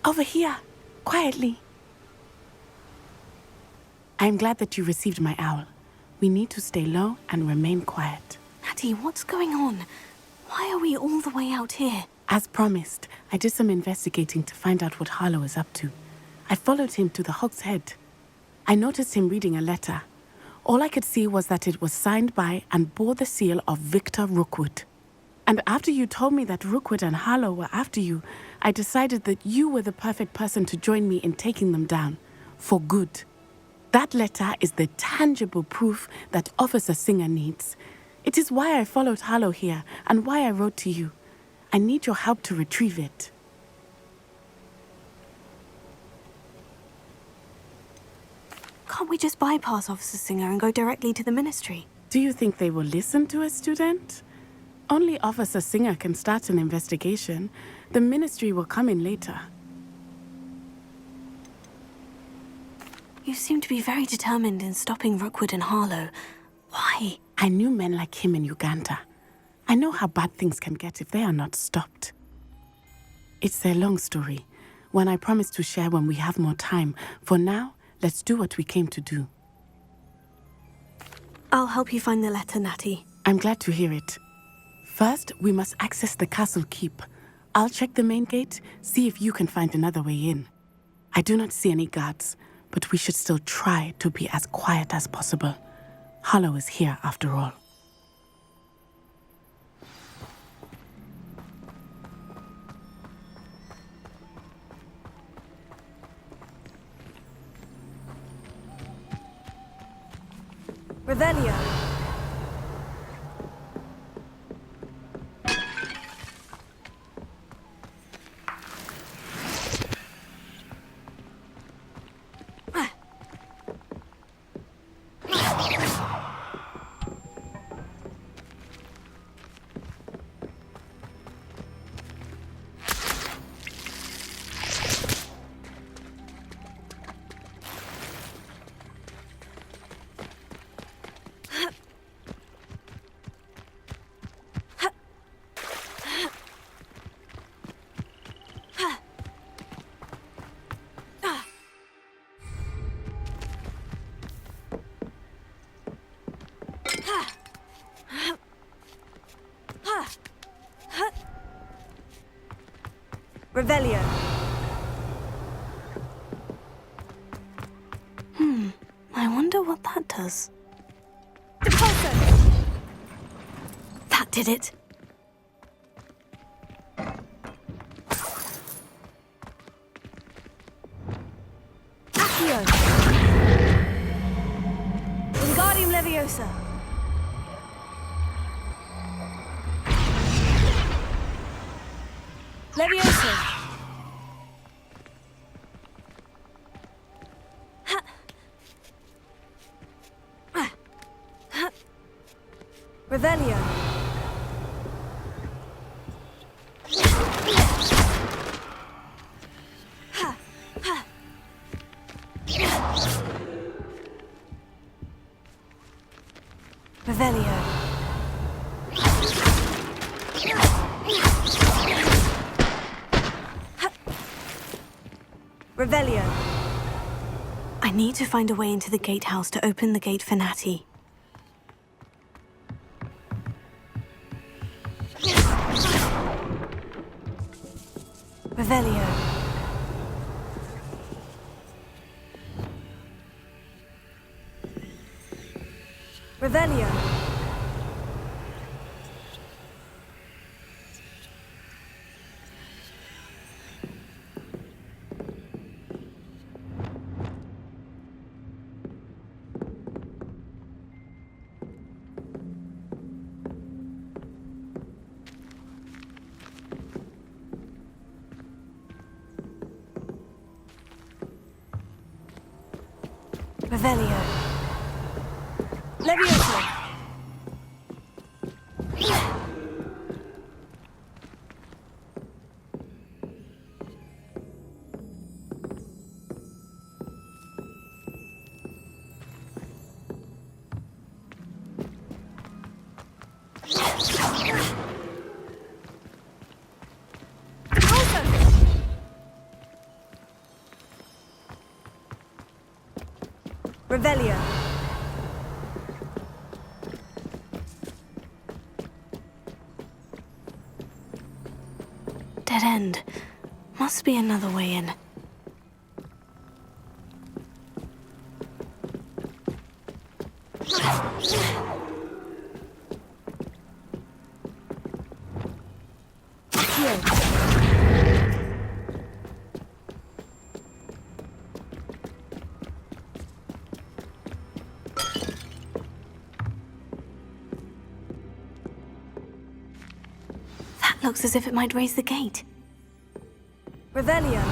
Over here, quietly. I'm glad that you received my owl. We need to stay low and remain quiet. Natty, what's going on? Why are we all the way out here? As promised, I did some investigating to find out what Harlow is up to. I followed him to the Hog's Head. I noticed him reading a letter. All I could see was that it was signed by and bore the seal of Victor Rookwood. And after you told me that Rookwood and Harlow were after you, I decided that you were the perfect person to join me in taking them down. For good. That letter is the tangible proof that Officer Singer needs. It is why I followed Harlow here and why I wrote to you. I need your help to retrieve it. Can't we just bypass Officer Singer and go directly to the Ministry? Do you think they will listen to a student? Only Officer Singer can start an investigation. The Ministry will come in later. You seem to be very determined in stopping Rookwood and Harlow. Why? I knew men like him in Uganda. I know how bad things can get if they are not stopped. It's a long story, one I promise to share when we have more time. For now, let's do what we came to do. I'll help you find the letter, Natty. I'm glad to hear it. First, we must access the castle keep. I'll check the main gate, see if you can find another way in. I do not see any guards, but we should still try to be as quiet as possible. Harlow is here after all. Revelio. Revelio. I wonder what that does. Depulso! That did it. Accio! Wingardium Leviosa! Leviosa! Revelio. Revelio. Revelio. I need to find a way into the gatehouse to open the gate for Natty. Revelio. Revelio. Revelio. Leviosa. Revelio. Dead end. Must be another way in. That looks as if it might raise the gate. Revelio.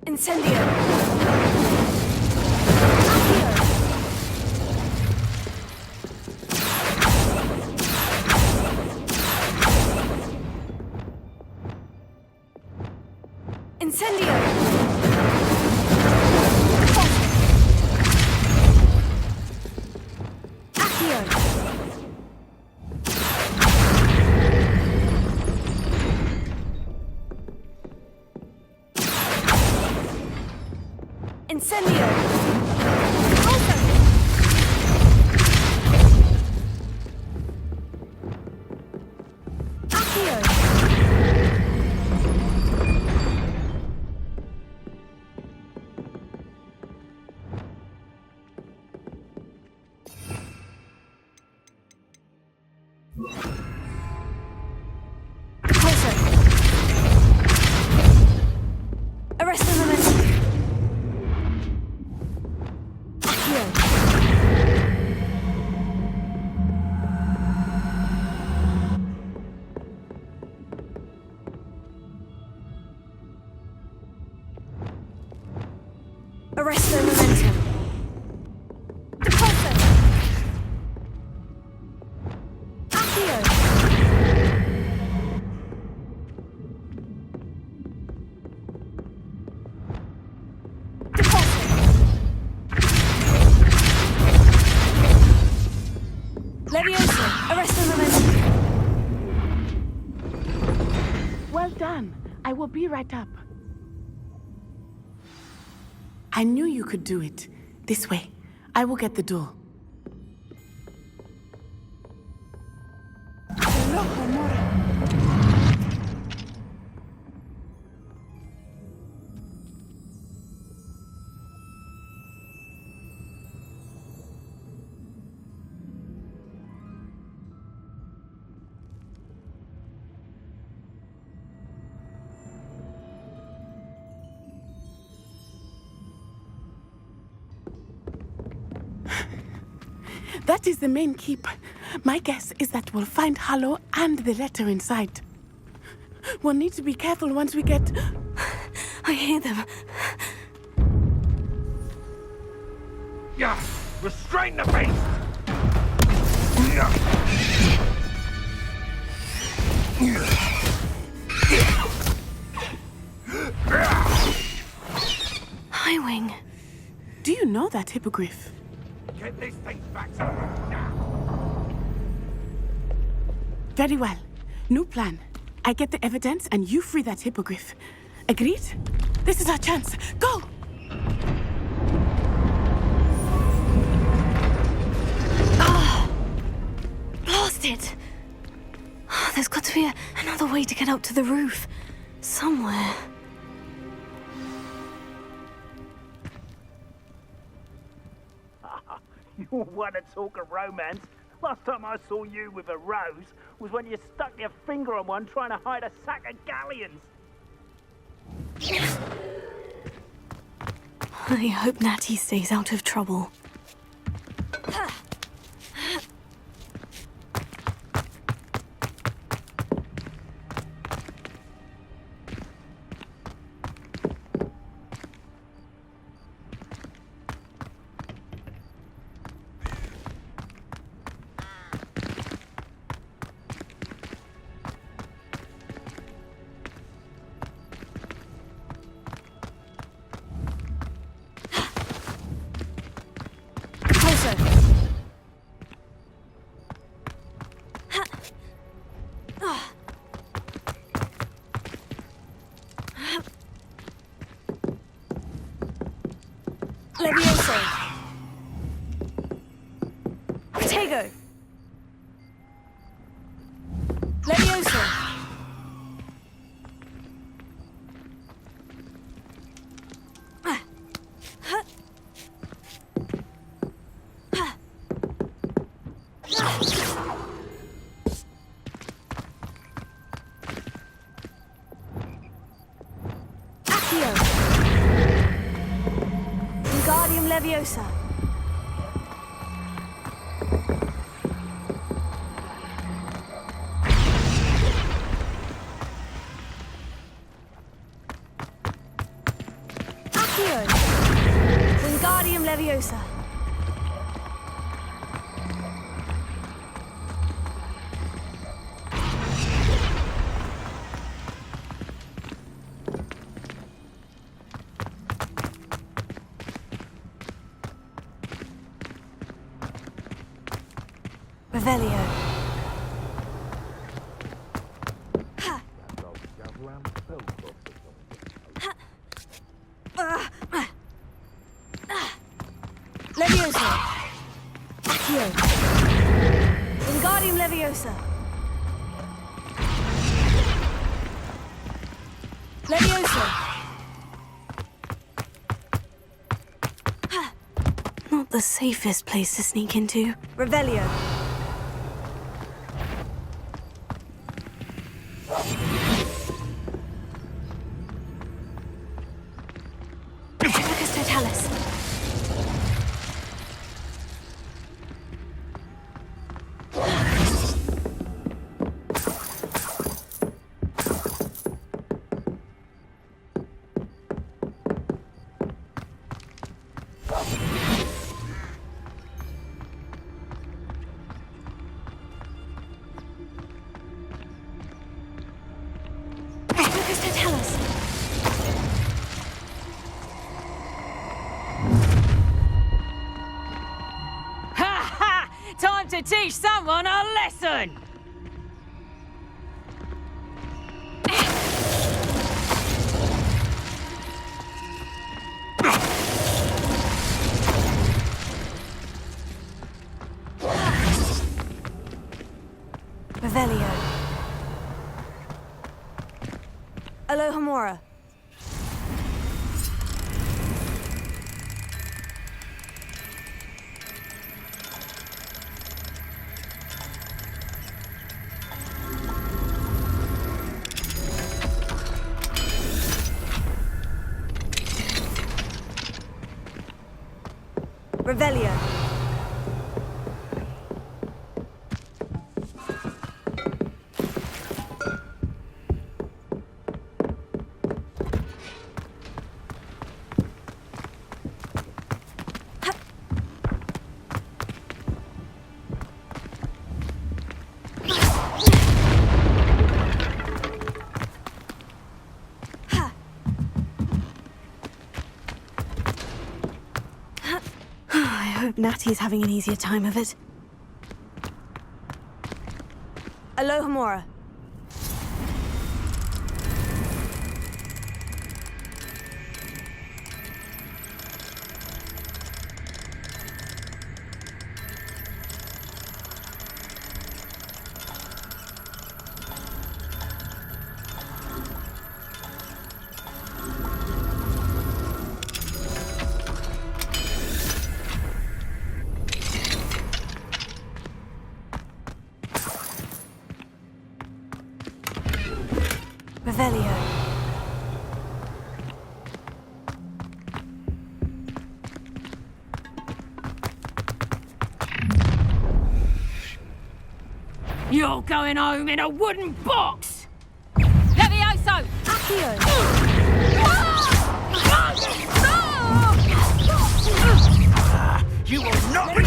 Incendio! Incendio! Accio! Incendio! Also! Accio! Also! Arrest the momentum! Arrest the momentum. Repulsor. Accio. Repulsor. Leviosa. Arrest the momentum. Well done. I will be right up. I knew you could do it. This way. I will get the door. That is the main keep. My guess is that we'll find Harlow and the letter inside. We'll need to be careful once we get... I hear them. Yeah, restrain the beast! Highwing. Do you know that Hippogriff? Get this thing back to me now! Very well. New plan. I get the evidence and you free that Hippogriff. Agreed? This is our chance. Go! Blast it! There's got to be another way to get up to the roof. Somewhere. You want to talk of romance? Last time I saw you with a rose was when you stuck your finger on one trying to hide a sack of galleons. I hope Natty stays out of trouble. Levioso. Protego. Levioso. Accio. Wingardium Leviosa. Accio. Wingardium Leviosa. Revelio. Leviosa. Accio. Wingardium Leviosa. Leviosa. Not the safest place to sneak into. Revelio. Hippogriff totalis. Hippogriff totalis. Ha ha! Time to teach someone a lesson! Revelio. Alohomora. Revelio. I hope Natty's having an easier time of it. Alohomora. Revelio. You're going home in a wooden box! Levioso! Accio. You will not be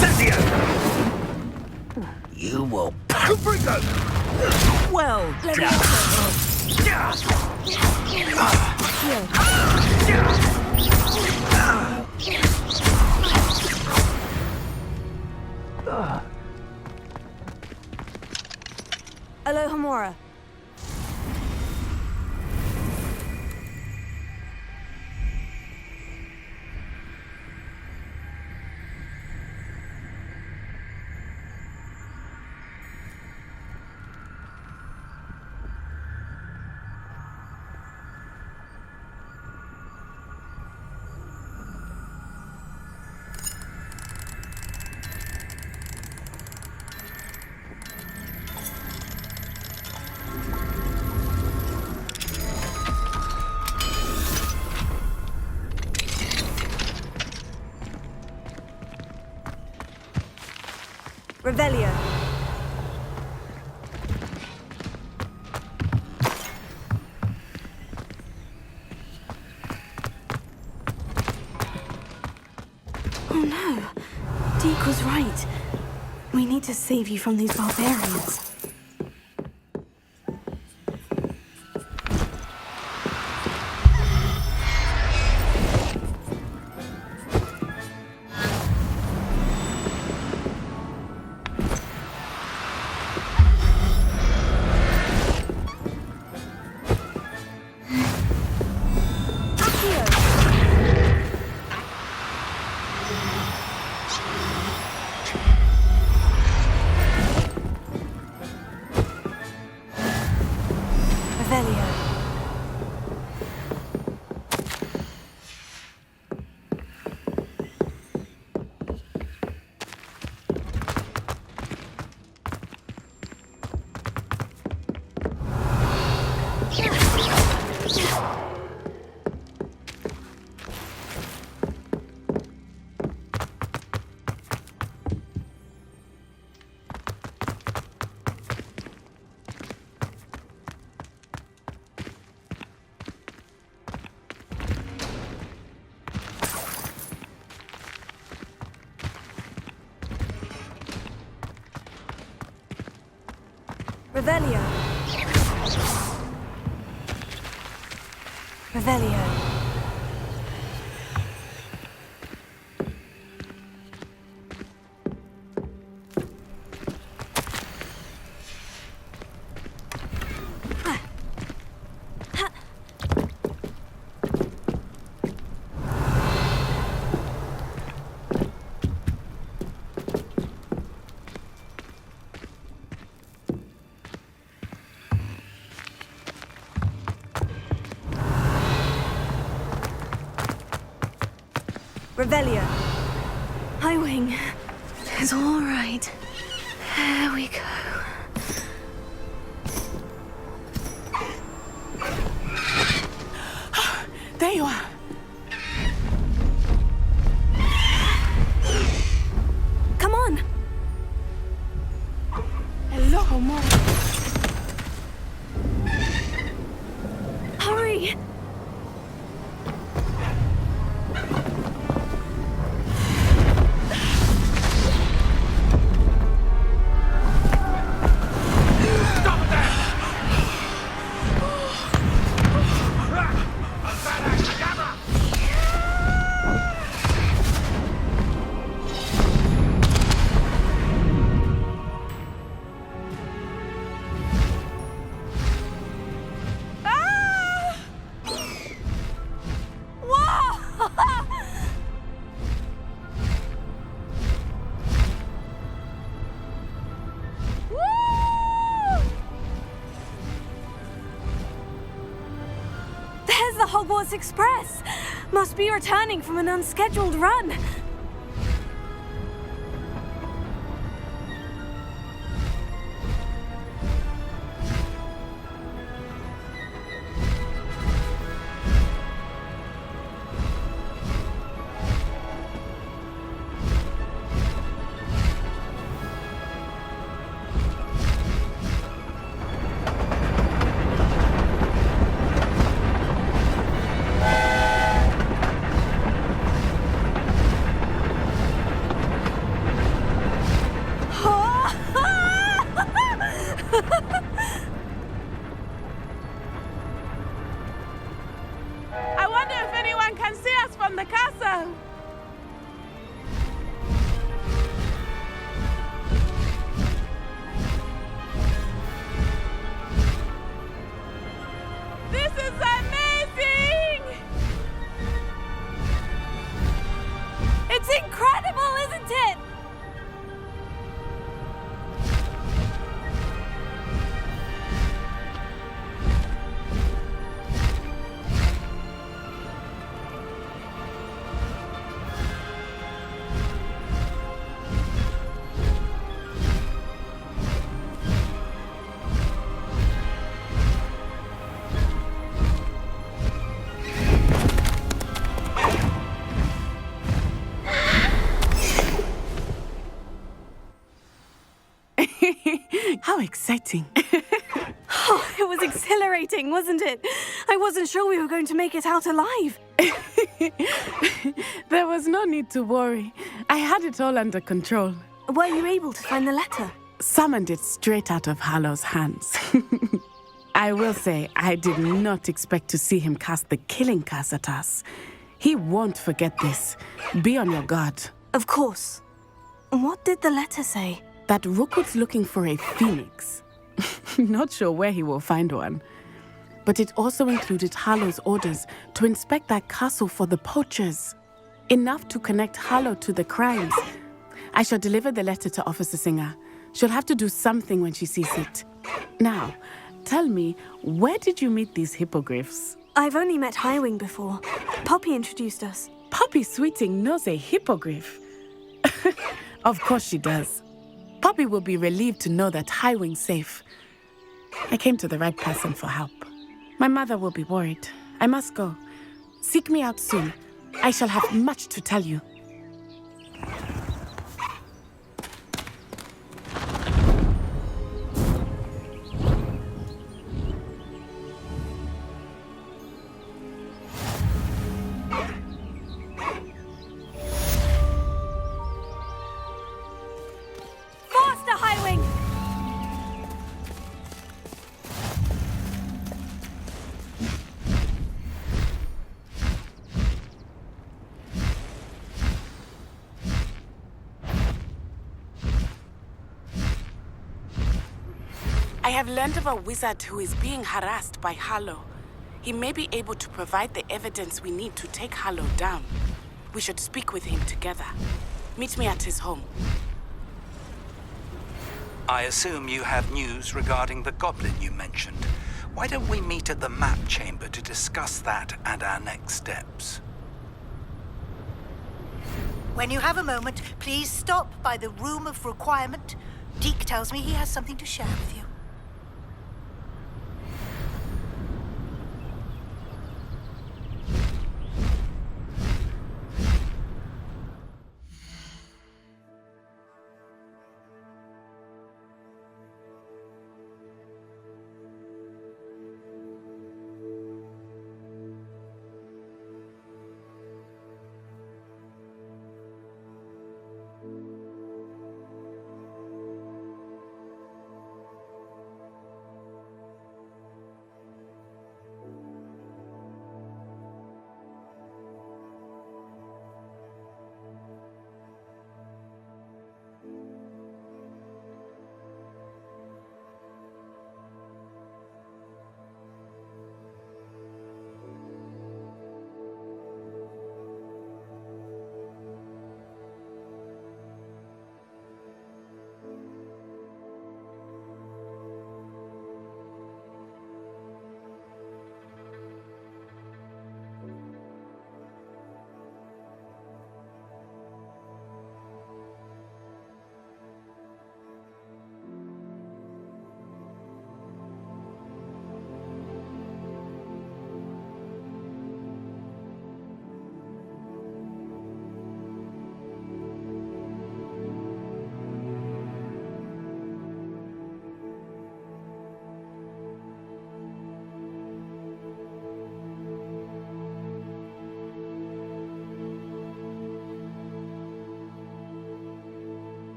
Cynthia! You will Paprika! Well done! Alohomora. Revelio. Oh no. Deke was right. We need to save you from these barbarians. Revelio. Revelio. Revelio. High Wing. It's all right. There we go. There you are. Come on. Hello, Mom. Hurry. There's the Hogwarts Express! Must be returning from an unscheduled run. I wonder if anyone can see us from the castle. This is amazing! It's incredible, isn't it? How exciting. Oh, it was exhilarating, wasn't it? I wasn't sure we were going to make it out alive. There was no need to worry. I had it all under control. Were you able to find the letter? Summoned it straight out of Harlow's hands. I will say, I did not expect to see him cast the killing curse at us. He won't forget this. Be on your guard. Of course. What did the letter say? That Rookwood's looking for a phoenix. Not sure where he will find one. But it also included Harlow's orders to inspect that castle for the poachers. Enough to connect Harlow to the crimes. I shall deliver the letter to Officer Singer. She'll have to do something when she sees it. Now, tell me, where did you meet these hippogriffs? I've only met Highwing before. Poppy introduced us. Poppy Sweeting knows a hippogriff. Of course she does. Poppy will be relieved to know that Highwing's safe. I came to the right person for help. My mother will be worried. I must go. Seek me out soon. I shall have much to tell you. Faster, Highwing! I have learned of a wizard who is being harassed by Harlow. He may be able to provide the evidence we need to take Harlow down. We should speak with him together. Meet me at his home. I assume you have news regarding the goblin you mentioned. Why don't we meet at the map chamber to discuss that and our next steps? When you have a moment, please stop by the Room of Requirement. Deke tells me he has something to share with you.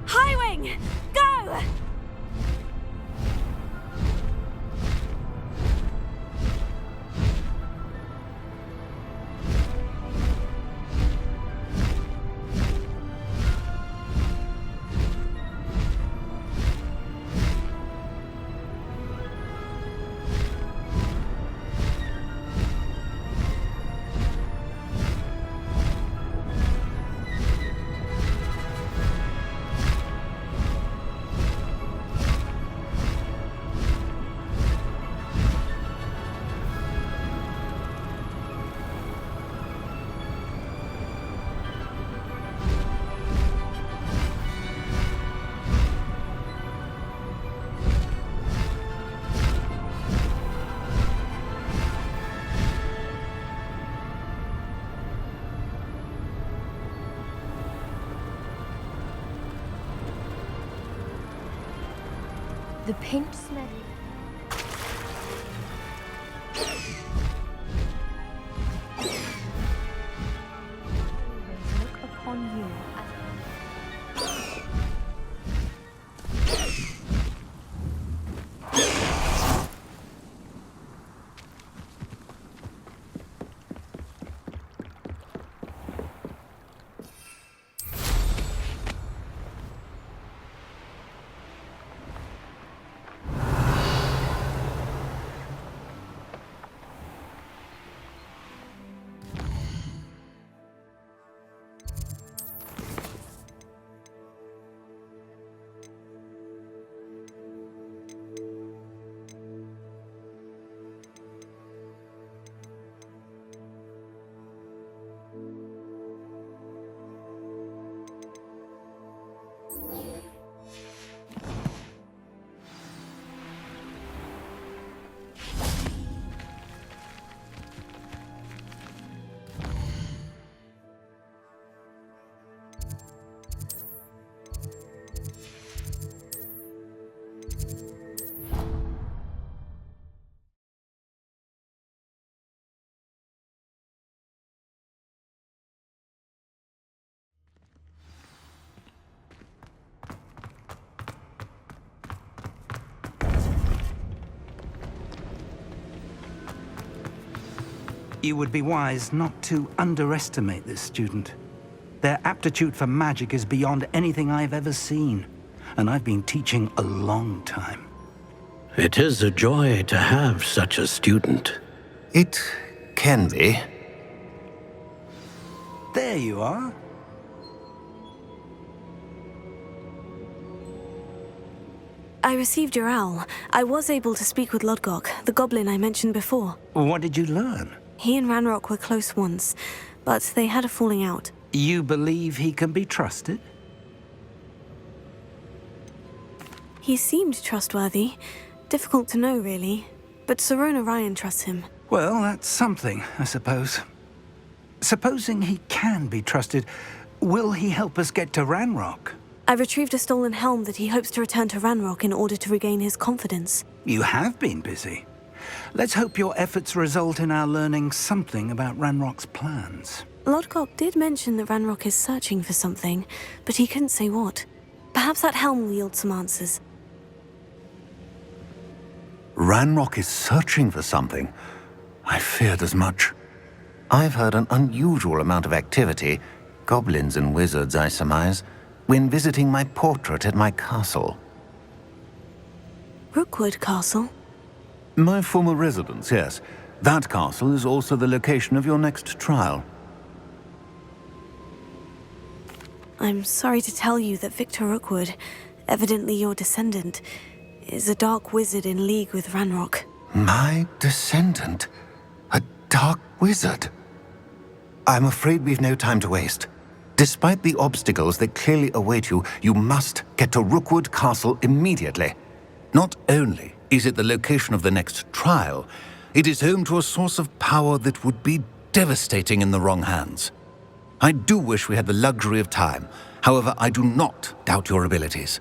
Highwing! Go! The pink snake. Look upon you as You would be wise not to underestimate this student. Their aptitude for magic is beyond anything I've ever seen, and I've been teaching a long time. It is a joy to have such a student. It can be. There you are. I received your owl. I was able to speak with Lodgok, the goblin I mentioned before. What did you learn? He and Ranrock were close once, but they had a falling out. You believe he can be trusted? He seemed trustworthy. Difficult to know, really. But Sirona Ryan trusts him. Well, that's something, I suppose. Supposing he can be trusted, will he help us get to Ranrock? I retrieved a stolen helm that he hopes to return to Ranrock in order to regain his confidence. You have been busy. Let's hope your efforts result in our learning something about Ranrock's plans. Lodgok did mention that Ranrock is searching for something, but he couldn't say what. Perhaps that helm will yield some answers. Ranrock is searching for something. I feared as much. I've heard an unusual amount of activity, goblins and wizards, I surmise, when visiting my portrait at my castle. Rookwood Castle? My former residence, yes. That castle is also the location of your next trial. I'm sorry to tell you that Victor Rookwood, evidently your descendant, is a dark wizard in league with Ranrock. My descendant? A dark wizard? I'm afraid we've no time to waste. Despite the obstacles that clearly await you, you must get to Rookwood Castle immediately. Not only is it the location of the next trial, it is home to a source of power that would be devastating in the wrong hands. I do wish we had the luxury of time. However, I do not doubt your abilities.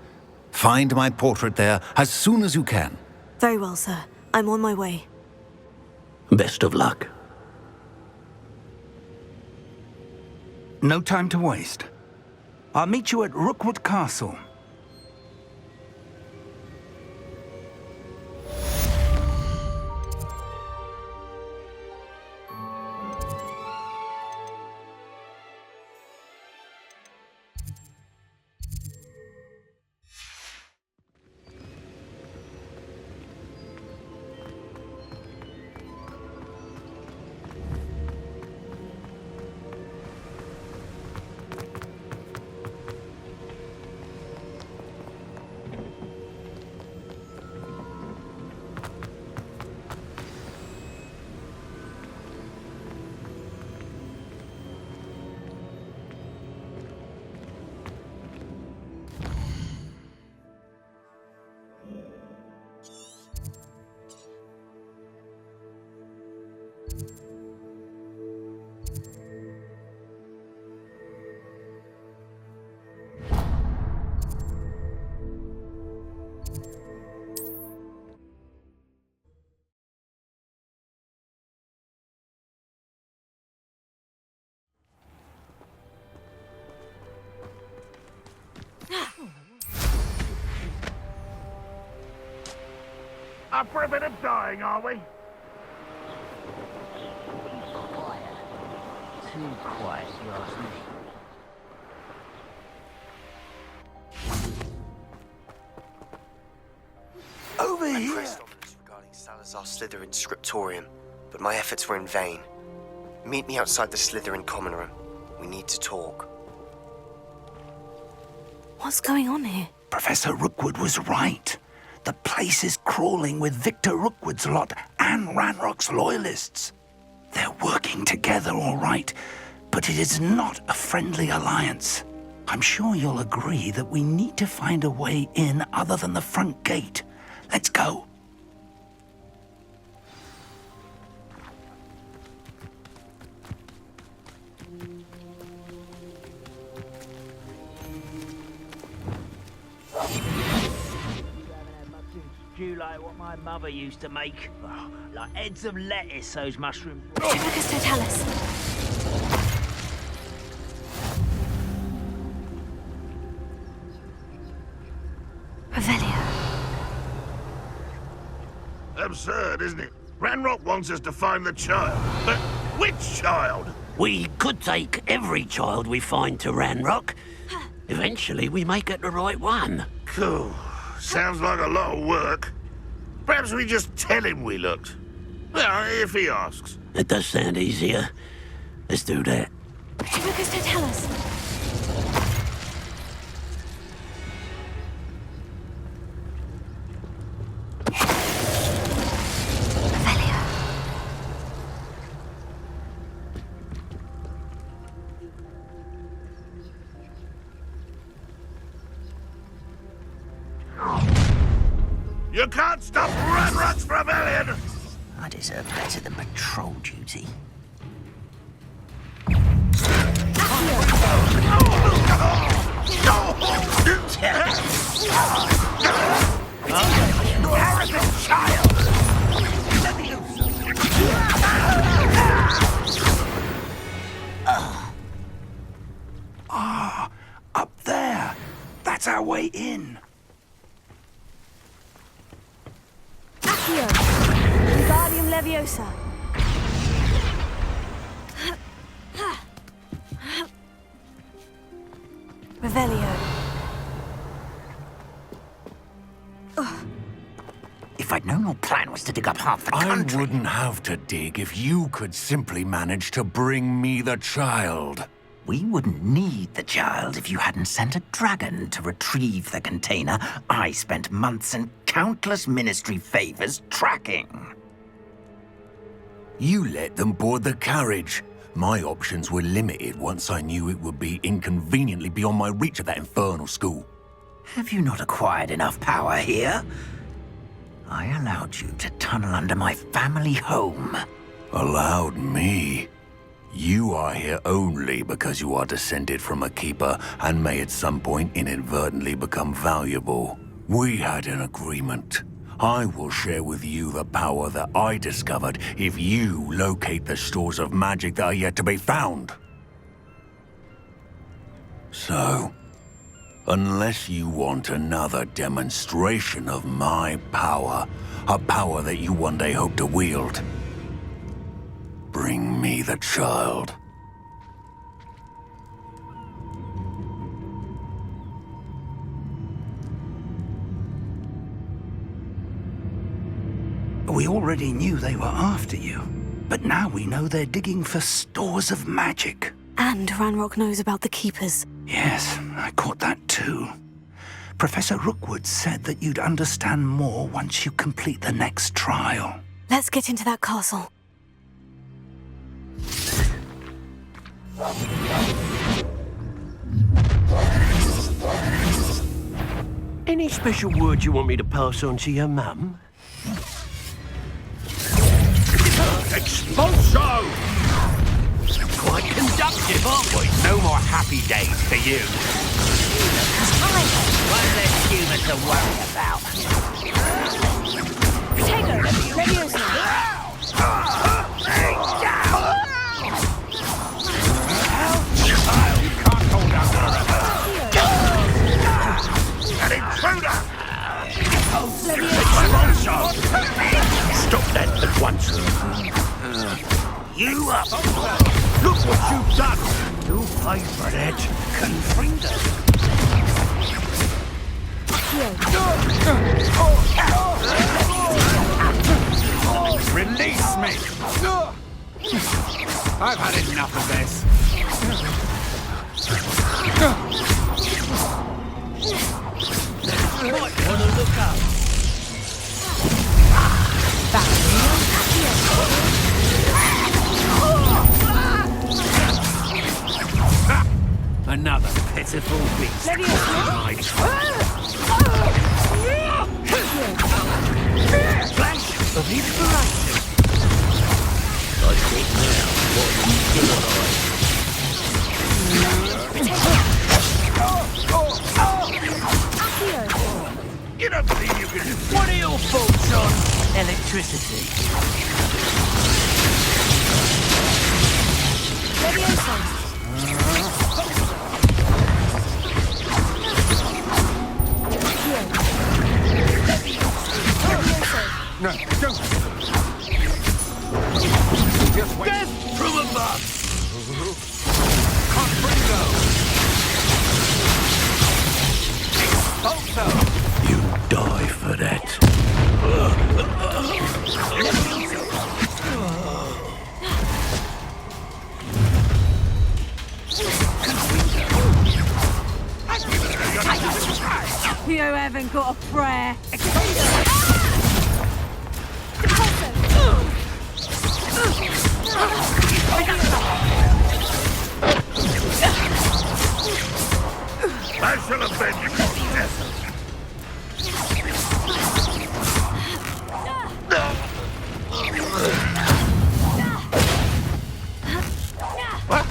Find my portrait there as soon as you can. Very well, sir. I'm on my way. Best of luck. No time to waste. I'll meet you at Rookwood Castle. Up for a bit of dying, are we? Quiet. Too quiet, you ask me. Over I here! pressed ominous regarding Salazar's Slytherin scriptorium, but my efforts were in vain. Meet me outside the Slytherin common room. We need to talk. What's going on here? Professor Rookwood was right. The place is crawling with Victor Rookwood's lot and Ranrock's loyalists. They're working together, all right, but it is not a friendly alliance. I'm sure you'll agree that we need to find a way in other than the front gate. Let's go. Stew like what my mother used to make. Oh, like heads of lettuce, those mushrooms. Hippogriff totalis. Revelio. Absurd, isn't it? Ranrock wants us to find the child. But which child? We could take every child we find to Ranrock. Eventually, we may get the right one. Cool. Sounds like a lot of work. Perhaps we just tell him we looked. Well, if he asks. It does sound easier. Let's do that. Hippogriff totalis. Revelio. You can't stop Ranrock's rebellion! I deserve better than patrol duty. Arrogant child! Up there. That's our way in. Accio. Wingardium Leviosa. Revelio. If I'd known your plan was to dig up half the country... I wouldn't have to dig if you could simply manage to bring me the child. We wouldn't need the child if you hadn't sent a dragon to retrieve the container I spent months and countless ministry favors tracking. You let them board the carriage. My options were limited once I knew it would be inconveniently beyond my reach at that infernal school. Have you not acquired enough power here? I allowed you to tunnel under my family home. Allowed me? You are here only because you are descended from a keeper and may at some point inadvertently become valuable. We had an agreement. I will share with you the power that I discovered if you locate the stores of magic that are yet to be found. So, unless you want another demonstration of my power, a power that you one day hope to wield, bring me the child. We already knew they were after you, but now we know they're digging for stores of magic. And Ranrock knows about the Keepers. Yes, I caught that too. Professor Rookwood said that you'd understand more once you complete the next trial. Let's get into that castle. Any special word you want me to pass on to your mum? Expulso! Quite conductive, aren't we? No more happy days for you. One less human to worry about. Protego! Leviosa! You can't hold out an intruder! Leviosa! Expulso! You up! Look what you've done! You'll pay for that. Confringo. Release me! I've had enough of this. You might want to look up. Another pitiful beast. Flash of inspiration. I think now what you do You don't believe you can... What are your thoughts on electricity? No, don't. Just wait. Death from above! Confringo! Also! You die for that. You haven't got a prayer. I shall avenge your death. What?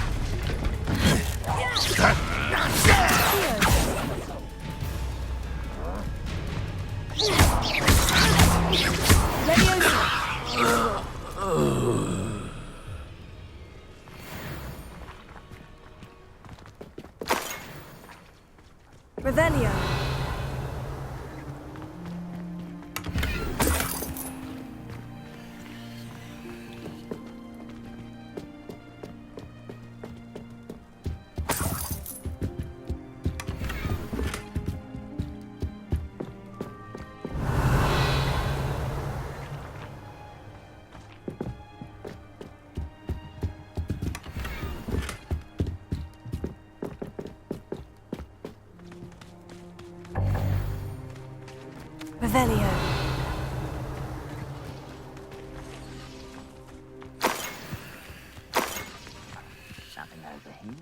Revelio. Revelio. Something over here.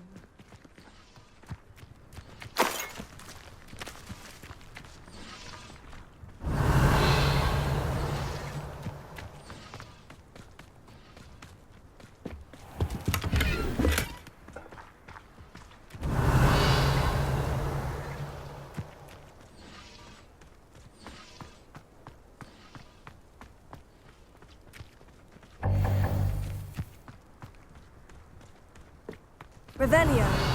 Revelio.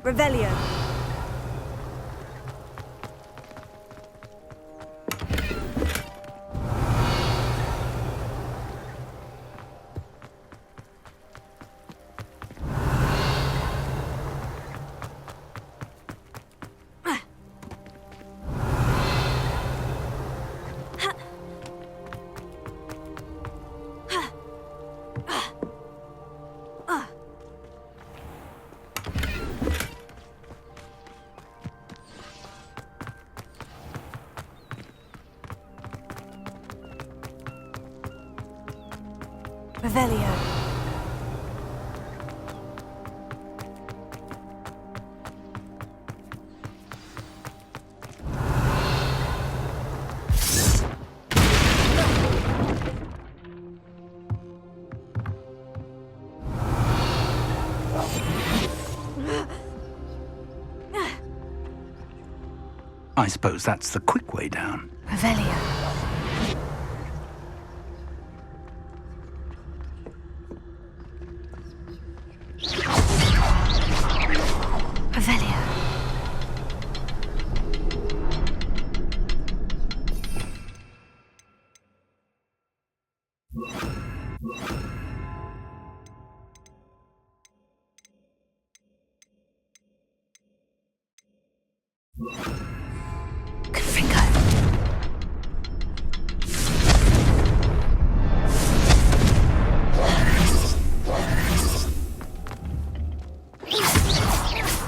Revelio. Revelio. I suppose that's the quick way down. Revelio. Revelio. Confringo.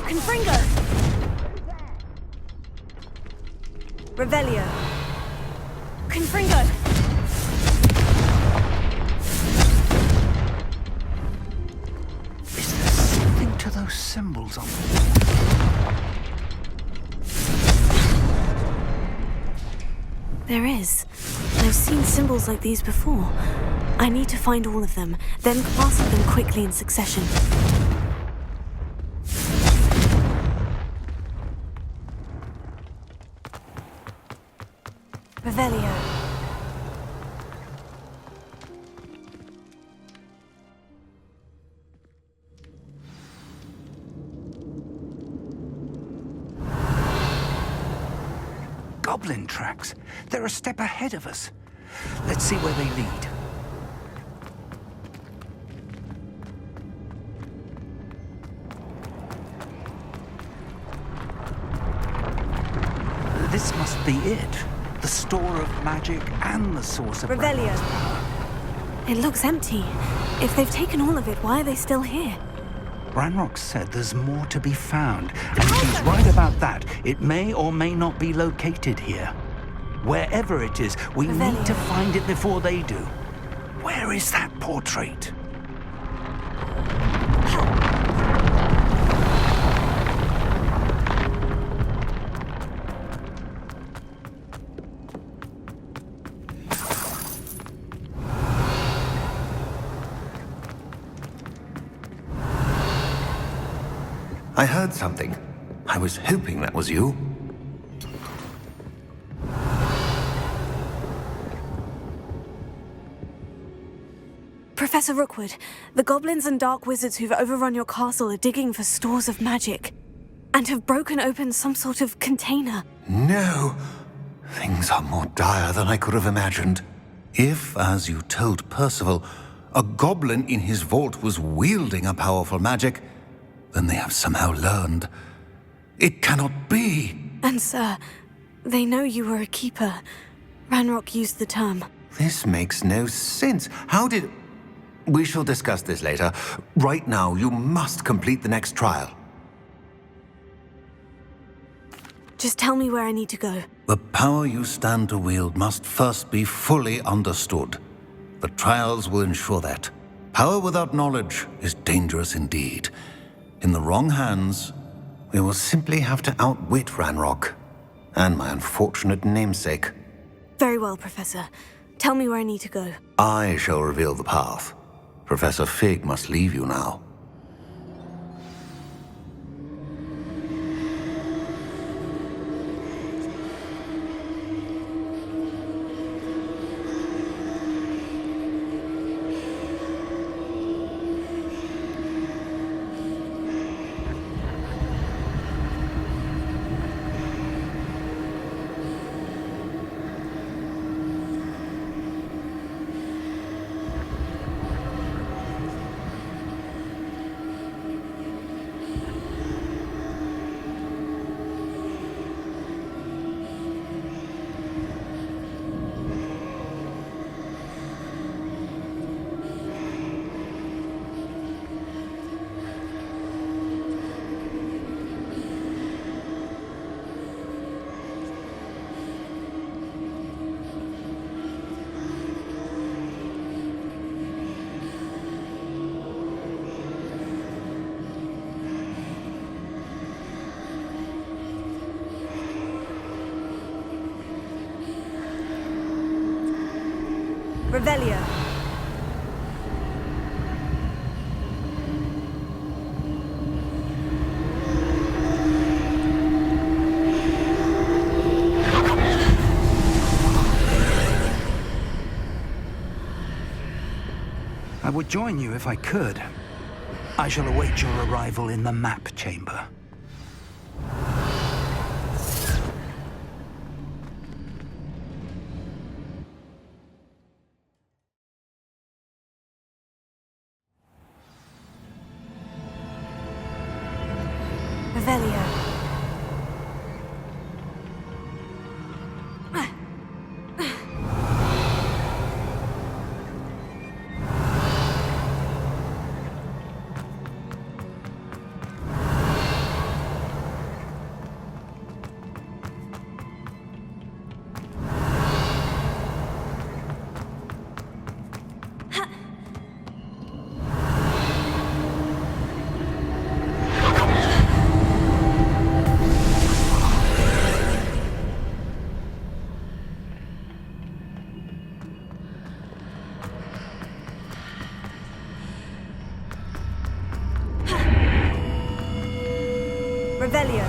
Confringo. Revelio. Confringo. Is there something to those symbols on the There is. I've seen symbols like these before. I need to find all of them, then clasp them quickly in succession. Revelio. goblin tracks. They're a step ahead of us. Let's see where they lead. This must be it. The store of magic and the source of Revelio. It looks empty. If they've taken all of it, why are they still here? Ranrock said there's more to be found. And if he's right about that, it may or may not be located here. Wherever it is, we need to find it before they do. Where is that portrait? I heard something. I was hoping that was you. Professor Rookwood, the goblins and dark wizards who've overrun your castle are digging for stores of magic and have broken open some sort of container. No! Things are more dire than I could have imagined. If, as you told Percival, a goblin in his vault was wielding a powerful magic, then they have somehow learned. It cannot be! And sir, they know you were a keeper. Ranrock used the term. This makes no sense. How did... We shall discuss this later. Right now, you must complete the next trial. Just tell me where I need to go. The power you stand to wield must first be fully understood. The trials will ensure that. Power without knowledge is dangerous indeed. In the wrong hands, we will simply have to outwit Ranrock and my unfortunate namesake. Very well, Professor. Tell me where I need to go. I shall reveal the path. Professor Fig must leave you now. Revelio. I would join you if I could. I shall await your arrival in the map chamber. Revelio. Revelio.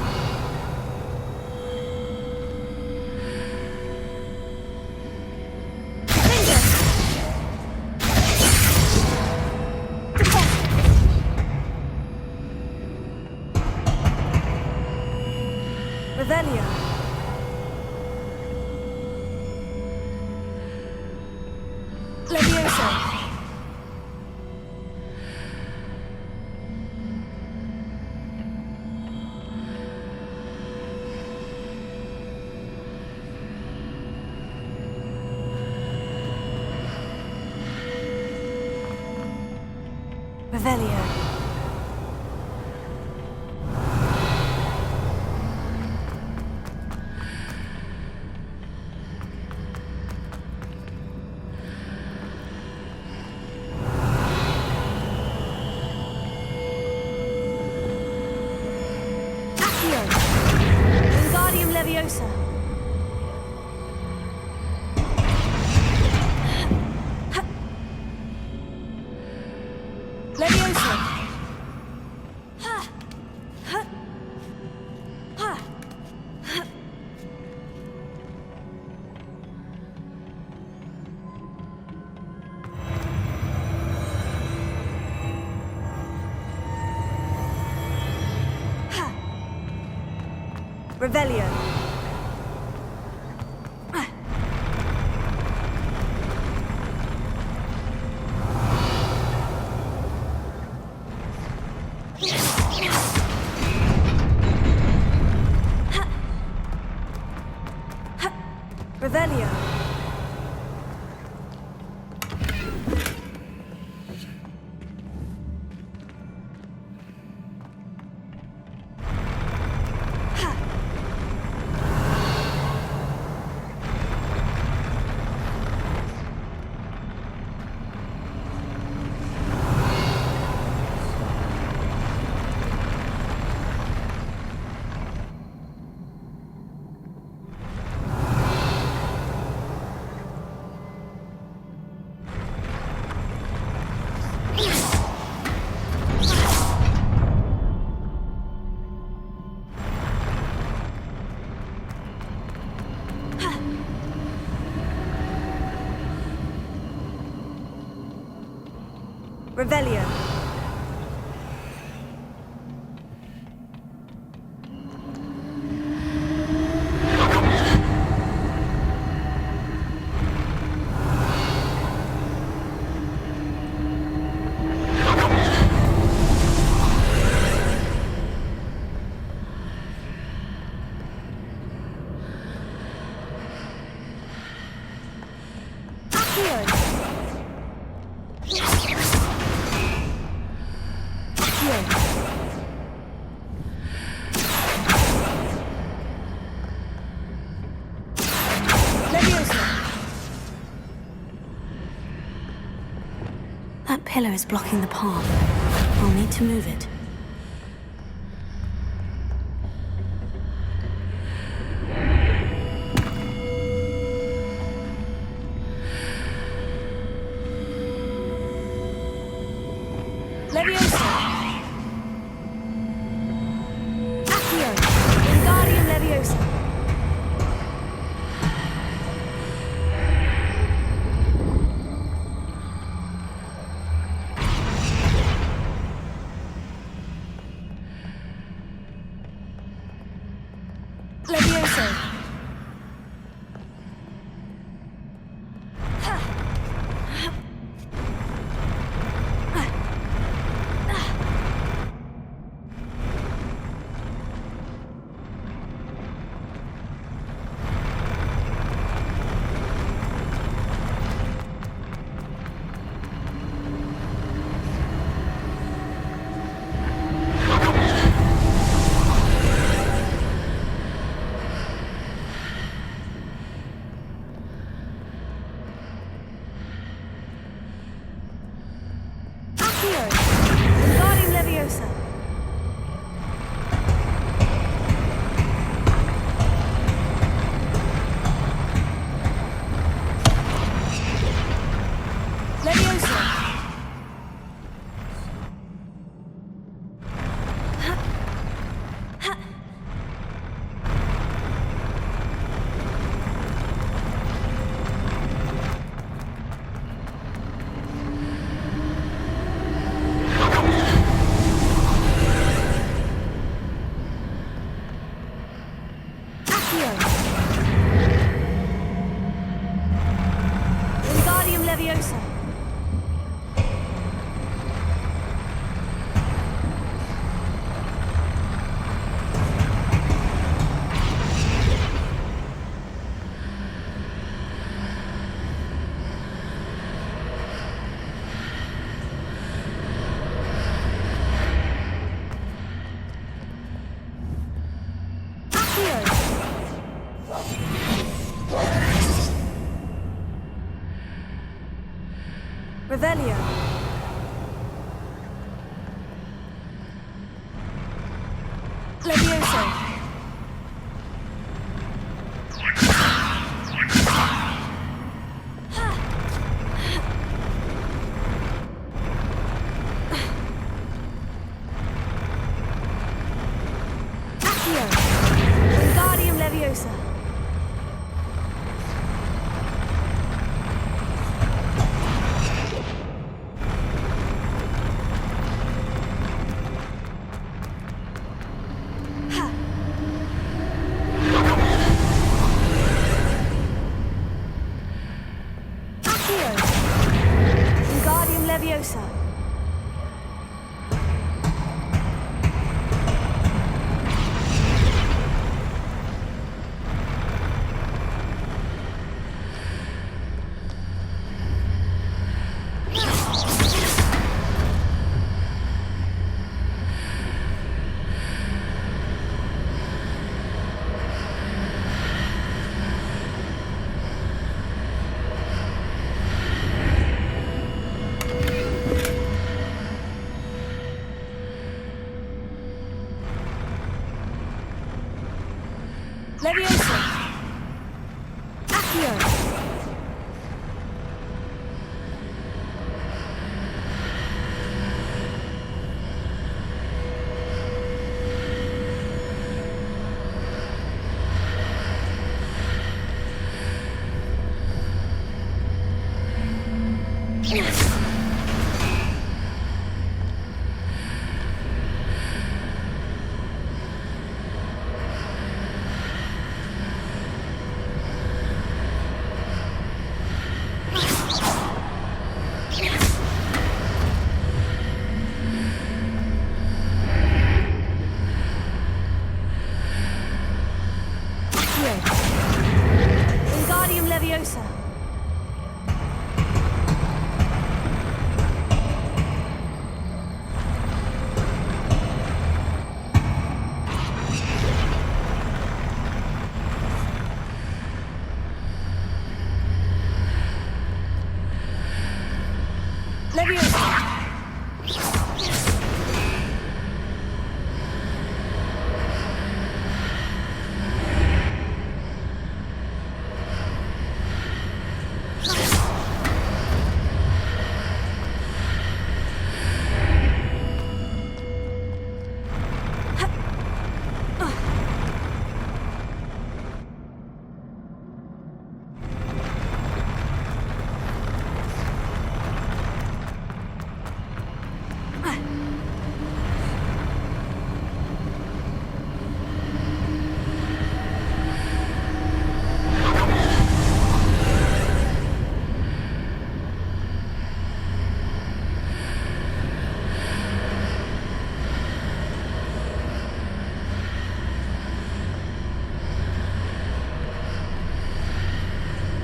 Revelio. Levioso. Revelio. Accio. Wingardium Leviosa. Leviosa. Revelio. Revelio. Revelio. That pillar is blocking the path. I'll need to move it. Leviosa! Accio! Wingardium Leviosa! Revelio. Levioso. Accio. Wingardium Leviosa. Wingardium Leviosa. Leviosa. Accio. Wingardium Leviosa. Leviosa.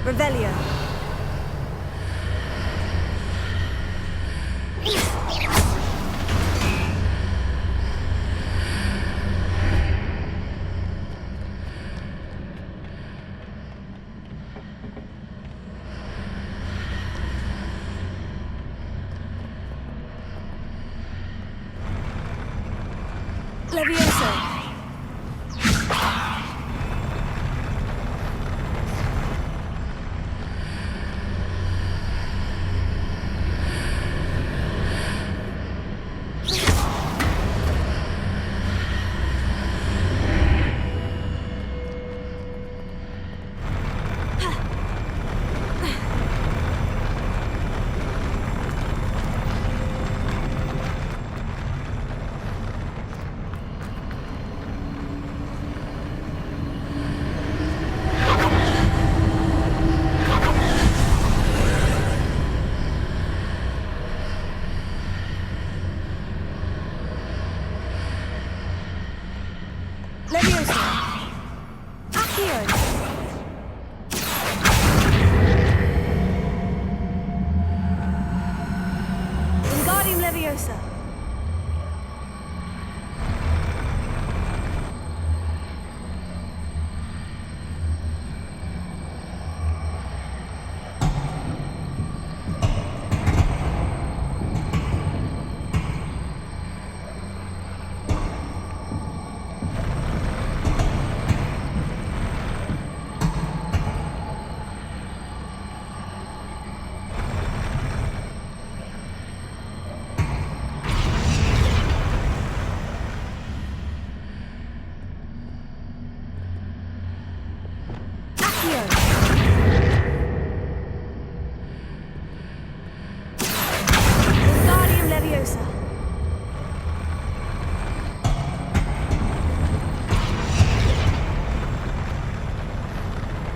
Revelio. Levioso.